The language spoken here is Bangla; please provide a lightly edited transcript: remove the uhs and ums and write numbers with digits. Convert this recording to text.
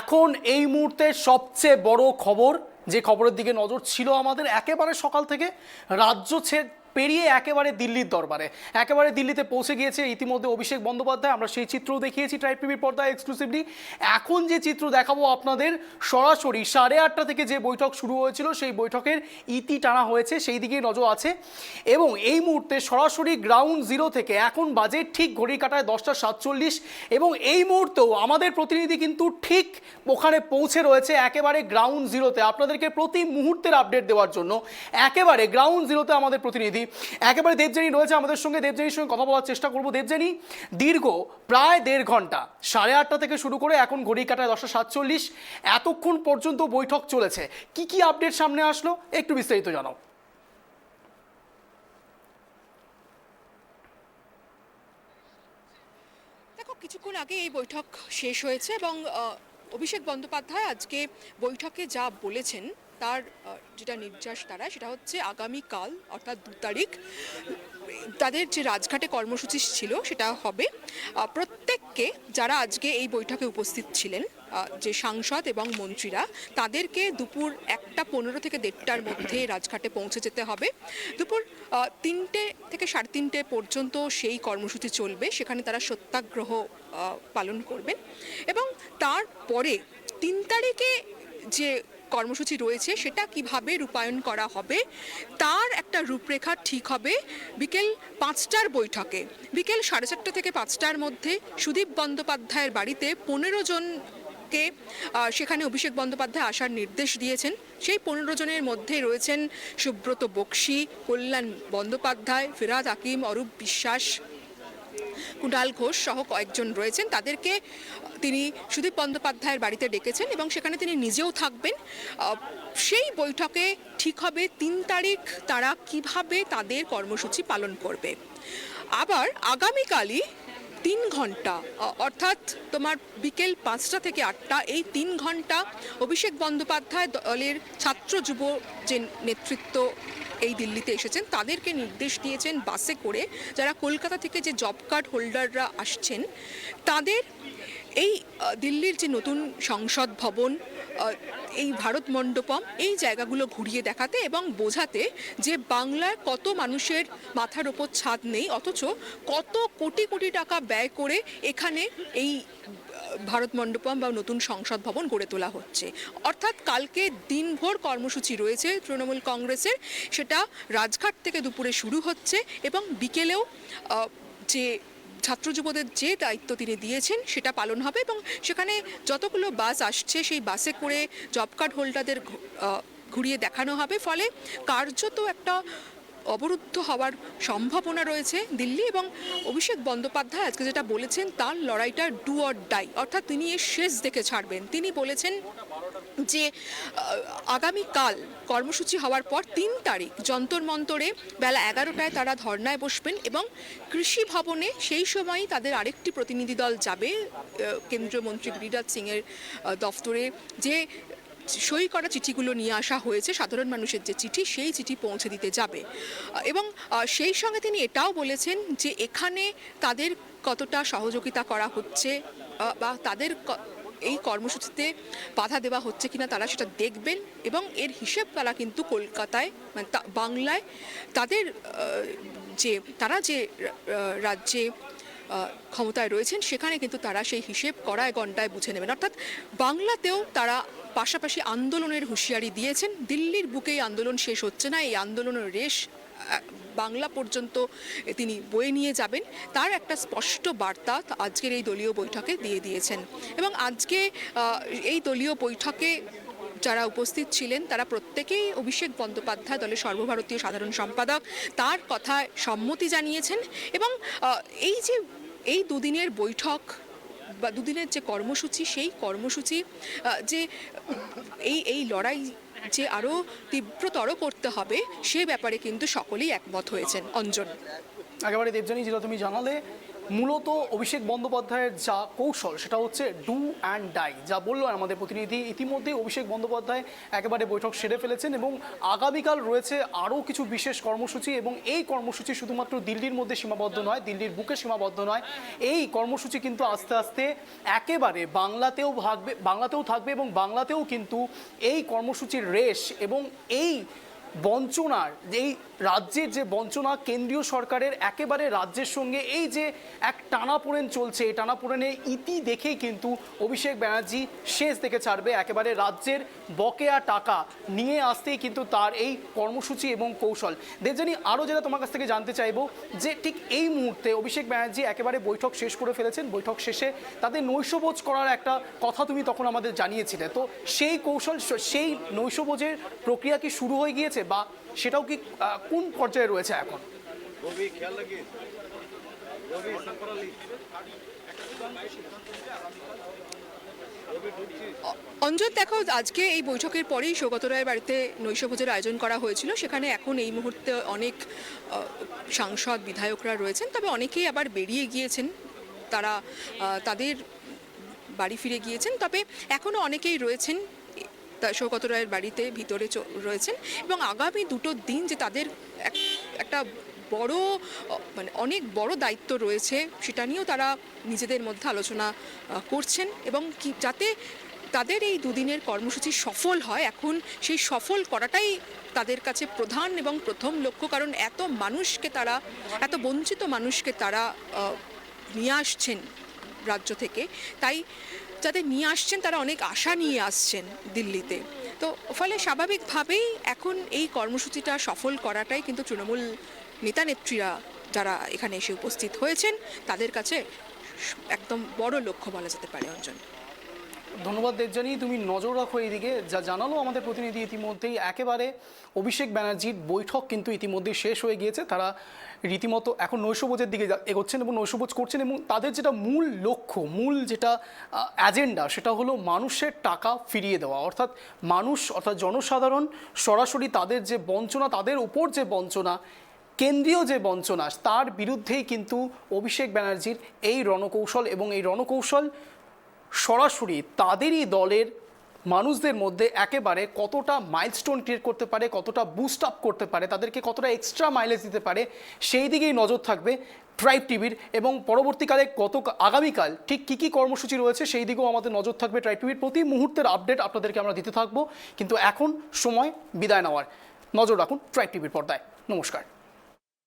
এখন এই মুহূর্তে সবচেয়ে বড় খবর, যে খবরের দিকে নজর ছিল আমাদের একেবারে সকাল থেকে, রাজ্য পেরিয়ে একেবারে দিল্লির দরবারে, একেবারে দিল্লিতে পৌঁছে গিয়েছে ইতিমধ্যে অভিষেক বন্দ্যোপাধ্যায়। আমরা সেই চিত্রও দেখিয়েছি ট্রাইব টিভির পর্দায় এক্সক্লুসিভলি। এখন যে চিত্র দেখাবো আপনাদের, সরাসরি 8:30 থেকে যে বৈঠক শুরু হয়েছিল সেই বৈঠকের ইতি টানা হয়েছে, সেই দিকেই নজর আছে। এবং এই মুহূর্তে সরাসরি গ্রাউন্ড জিরো থেকে এখন বাজে ঠিক ঘড়ির কাঁটায় 10:47, এবং এই মুহূর্তেও আমাদের প্রতিনিধি কিন্তু ঠিক ওখানে পৌঁছে রয়েছে একেবারে গ্রাউন্ড জিরোতে, আপনাদেরকে প্রতি মুহূর্তের আপডেট দেওয়ার জন্য। একেবারে গ্রাউন্ড জিরোতে আমাদের প্রতিনিধি একেবারে দেবযানী রয়েছে আমাদের সঙ্গে। দেবযানীর সঙ্গে কথা বলার চেষ্টা করবো। দেবযানী, দীর্ঘ প্রায় 1.5 ঘন্টা, 8:30 থেকে শুরু করে এখন ঘড়ির কাঁটায় 10:47, এতক্ষণ পর্যন্ত বৈঠক চলেছে। কি কি আপডেট সামনে আসলো একটু বিস্তারিত জানাও। দেখো, কিছুক্ষণ আগে এই বৈঠক শেষ হয়েছে এবং অভিষেক বন্দ্যোপাধ্যায় আজকে বৈঠকে যা বলেছেন তার যেটা নির্যাস তারা, সেটা হচ্ছে আগামীকাল অর্থাৎ 2 তারিখ তাদের যে রাজঘাটে কর্মসূচি ছিল সেটা হবে। প্রত্যেককে যারা আজকে এই বৈঠকে উপস্থিত ছিলেন, যে সাংসদ এবং মন্ত্রীরা, তাদেরকে দুপুর 1:15 থেকে 1:30টার মধ্যে রাজঘাটে পৌঁছে যেতে হবে। দুপুর 3টে থেকে 3:30 পর্যন্ত সেই কর্মসূচি চলবে, সেখানে তারা সত্যাগ্রহ পালন করবেন। এবং তারপরে 3 তারিখে যে কর্মসূচি রয়েছে সেটা কিভাবে রূপায়ণ করা হবে তার একটা রূপরেখা ঠিক হবে বিকেল 5টার বৈঠকে। বিকেল 4:30 থেকে 5টার মধ্যে সুদীপ বন্দ্যোপাধ্যায়ের বাড়িতে 15 জনকে সেখানে অভিষেক বন্দ্যোপাধ্যায় আসার নির্দেশ দিয়েছেন। সেই 15 জনের মধ্যে রয়েছেন সুব্রত বক্সি, কল্যাণ বন্দ্যোপাধ্যায়, ফিরহাদ হাকিম, অরূপ বিশ্বাস, কুণাল ঘোষ সহ কয়েকজন রয়েছেন। তাদেরকে তিনি সুদীপ বন্দ্যোপাধ্যায়ের বাড়িতে ডেকেছেন এবং সেখানে তিনি নিজেও থাকবেন। সেই বৈঠকে ঠিক হবে 3 তারিখ তারা কিভাবে তাদের কর্মসূচি পালন করবে। আবার আগামীকালই 3 ঘন্টা, অর্থাৎ তোমার বিকেল 5টা থেকে 8টা, এই 3 ঘন্টা অভিষেক বন্দ্যোপাধ্যায় দলের ছাত্র যুব যে নেতৃত্ব এই দিল্লিতে এসেছেন তাদেরকে নির্দেশ দিয়েছেন বাসে করে, যারা কলকাতা থেকে যে জব কার্ড হোল্ডাররা আসছেন তাদের এই দিল্লির যে নতুন সংসদ ভবন, এই ভারত মণ্ডপম, এই জায়গাগুলো ঘুরিয়ে দেখাতে এবং বোঝাতে যে বাংলার কত মানুষের মাথার ওপর ছাদ নেই, অথচ কত কোটি কোটি টাকা ব্যয় করে এখানে এই ভারত মণ্ডপম বা নতুন সংসদ ভবন গড়ে তোলা হচ্ছে। অর্থাৎ কালকে দিনভর কর্মসূচি রয়েছে তৃণমূল কংগ্রেসের, সেটা রাজঘাট থেকে দুপুরে শুরু হচ্ছে এবং বিকেলেও যে ছাত্র যুবদের যে দায়িত্ব তিনি দিয়েছেন সেটা পালন হবে। এবং সেখানে যতগুলো বাস আসছে সেই বাসে করে জব কার্ড হোল্ডারদের ঘুরিয়ে দেখানো হবে। ফলে কার্যত একটা অবরুদ্ধ হওয়ার সম্ভাবনা রয়েছে দিল্লি। এবং অভিষেক বন্দ্যোপাধ্যায় আজকে যেটা বলেছেন তার লড়াইটা ডু অর ডাই, অর্থাৎ তিনি এর শেষ দেখে ছাড়বেন। তিনি বলেছেন যে আগামীকাল কর্মসূচি হওয়ার পর 3 তারিখ যন্তর মন্তরে বেলা 11টায় তারা ধর্নায় বসবেন এবং কৃষি ভবনে সেই সময়ই তাদের আরেকটি প্রতিনিধি দল যাবে কেন্দ্রীয় মন্ত্রী গিরিরাজ সিংয়ের দফতরে, যে সই করা চিঠিগুলো নিয়ে আসা হয়েছে, সাধারণ মানুষের যে চিঠি, সেই চিঠি পৌঁছে দিতে যাবে। এবং সেই সঙ্গে তিনি এটাও বলেছেন যে এখানে তাদের কতটা সহযোগিতা করা হচ্ছে বা তাদের এই কর্মসূচিতে বাধা দেওয়া হচ্ছে কিনা তারা সেটা দেখবেন এবং এর হিসেব তারা কিন্তু কলকাতায়, মানে বাংলায় তাদের যে তারা যে রাজ্যে ক্ষমতায় রয়েছেন সেখানে কিন্তু তারা সেই হিসেব কড়ায় গণ্ডায় বুঝে নেবেন। অর্থাৎ বাংলাতেও তারা পাশাপাশি আন্দোলনের হুঁশিয়ারি দিয়েছেন। দিল্লির বুকেই আন্দোলন শেষ হচ্ছে না, এই আন্দোলনের রেশ বাংলা পর্যন্ত তিনি বয়ে নিয়ে যাবেন, তার একটা স্পষ্ট বার্তা আজকের এই দলীয় বৈঠকে দিয়ে দিয়েছেন। এবং আজকে এই দলীয় বৈঠকে যারা উপস্থিত ছিলেন তারা প্রত্যেকেই অভিষেক বন্দ্যোপাধ্যায়, দলের সর্বভারতীয় সাধারণ সম্পাদক, তার কথায় সম্মতি জানিয়েছেন। এবং এই দুদিনের বৈঠক বা দুদিনের যে কর্মসূচি, সেই কর্মসূচি যে এই লড়াই যে আরও তীব্রতর করতে হবে সে ব্যাপারে কিন্তু সকলেই একমত হয়েছেন। অঞ্জন, একেবারে দেবযানী, যেটা তুমি জানালে মূলত অভিষেক বন্দ্যোপাধ্যায়ের যা কৌশল সেটা হচ্ছে ডু অ্যান্ড ডাই, যা বললো আমাদের প্রতিনিধি। ইতিমধ্যে অভিষেক বন্দ্যোপাধ্যায় একেবারে বৈঠক সেরে ফেলেছেন এবং আগামীকাল রয়েছে আরও কিছু বিশেষ কর্মসূচি, এবং এই কর্মসূচি শুধুমাত্র দিল্লির মধ্যে সীমাবদ্ধ নয়, দিল্লির বুকে সীমাবদ্ধ নয়। এই কর্মসূচি কিন্তু আস্তে আস্তে একেবারে বাংলাতেও থাকবে এবং বাংলাতেও কিন্তু এই কর্মসূচির রেশ এবং এই বঞ্চনার, এই রাজ্যের যে বঞ্চনা, কেন্দ্রীয় সরকারের একেবারে রাজ্যের সঙ্গে এই যে এক টানাপোড়েন চলছে, এই টানাপোড়েনে ইতি দেখেই কিন্তু অভিষেক ব্যানার্জি শেষ দেখে ছাড়বে। একেবারে রাজ্যের বকেয়া টাকা নিয়ে আসতেই কিন্তু তার এই কর্মসূচি এবং কৌশল। দেবযানী, আরও যেটা তোমার কাছ থেকে জানতে চাইবো যে ঠিক এই মুহূর্তে অভিষেক ব্যানার্জি একেবারে বৈঠক শেষ করে ফেলেছেন। বৈঠক শেষে তাদের নৈশভোজ করার একটা কথা তুমি তখন আমাদের জানিয়েছিলে, তো সেই কৌশল, সেই নৈশভোজের প্রক্রিয়া কি শুরু হয়ে গিয়েছে বা সেটাও কি কোন পর্যায়ে রয়েছে এখন? অঞ্জন, দেখো, আজকে এই বৈঠকের পরেই সৌগত রায়ের বাড়িতে নৈশভোজের আয়োজন করা হয়েছিল। সেখানে এখন এই মুহূর্তে অনেক সাংসদ বিধায়করা রয়েছেন, তবে অনেকেই আবার বেরিয়ে গিয়েছেন, তারা তাদের বাড়ি ফিরে গিয়েছেন। তবে এখনও অনেকেই রয়েছেন সৌগত রায়ের বাড়িতে ভিতরে রয়েছেন, এবং আগামী দুটো দিন যে তাদের একটা বড়, মানে অনেক বড় দায়িত্ব রয়েছে, সেটা নিয়েও তারা নিজেদের মধ্যে আলোচনা করছেন, এবং কি যাতে তাদের এই দুদিনের কর্মসূচি সফল হয়, এখন সেই সফল করাটাই তাদের কাছে প্রধান এবং প্রথম লক্ষ্য। কারণ এত মানুষকে তারা, এত বঞ্চিত মানুষকে তারা নিয়ে আসছেন রাজ্য থেকে, তাই যাদের নিয়ে আসছেন তারা অনেক আশা নিয়ে আসছেন দিল্লিতে। তো ফলে স্বাভাবিকভাবেই এখন এই কর্মসূচিটা সফল করাটাই কিন্তু তৃণমূল নেতা নেত্রীরা যারা এখানে এসে উপস্থিত হয়েছেন তাদের কাছে একদম বড় লক্ষ্য বলা যেতে পারে। অঞ্জন, ধন্যবাদ দেবযানী, তুমি নজর রাখো এইদিকে। যা জানালো আমাদের প্রতিনিধি, ইতিমধ্যেই একেবারে অভিষেক ব্যানার্জির বৈঠক কিন্তু ইতিমধ্যেই শেষ হয়ে গিয়েছে। তারা রীতিমতো এখন নৈশভোজের দিকে এগোচ্ছেন এবং নৈশভোজ করছেন, এবং তাদের যেটা মূল লক্ষ্য, মূল যেটা অ্যাজেন্ডা, সেটা হলো মানুষের টাকা ফিরিয়ে দেওয়া। অর্থাৎ মানুষ, অর্থাৎ জনসাধারণ সরাসরি তাদের যে বঞ্চনা, তাদের উপর যে বঞ্চনা, কেন্দ্রীয় যে বঞ্চনা, তার বিরুদ্ধেই কিন্তু অভিষেক ব্যানার্জির এই রণকৌশল, এবং এই রণকৌশল সরাসরি তাদেরই দলের মানুষদের মধ্যে একেবারে কতটা মাইলস্টোন ক্রিয়েট করতে পারে, কতটা বুস্ট আপ করতে পারে, তাদেরকে কতটা এক্সট্রা মাইলেজ দিতে পারে, সেই দিকেই নজর থাকবে ট্রাইব টিভির। এবং পরবর্তীকালে আগামীকাল ঠিক কী কী কর্মসূচি রয়েছে সেই দিকেও আমাদের নজর থাকবে ট্রাইব টিভির। প্রতি মুহূর্তের আপডেট আপনাদেরকে আমরা দিতে থাকবো, কিন্তু এখন সময় বিদায় নেওয়ার। নজর রাখুন ট্রাইব টিভির পর্দায়। নমস্কার।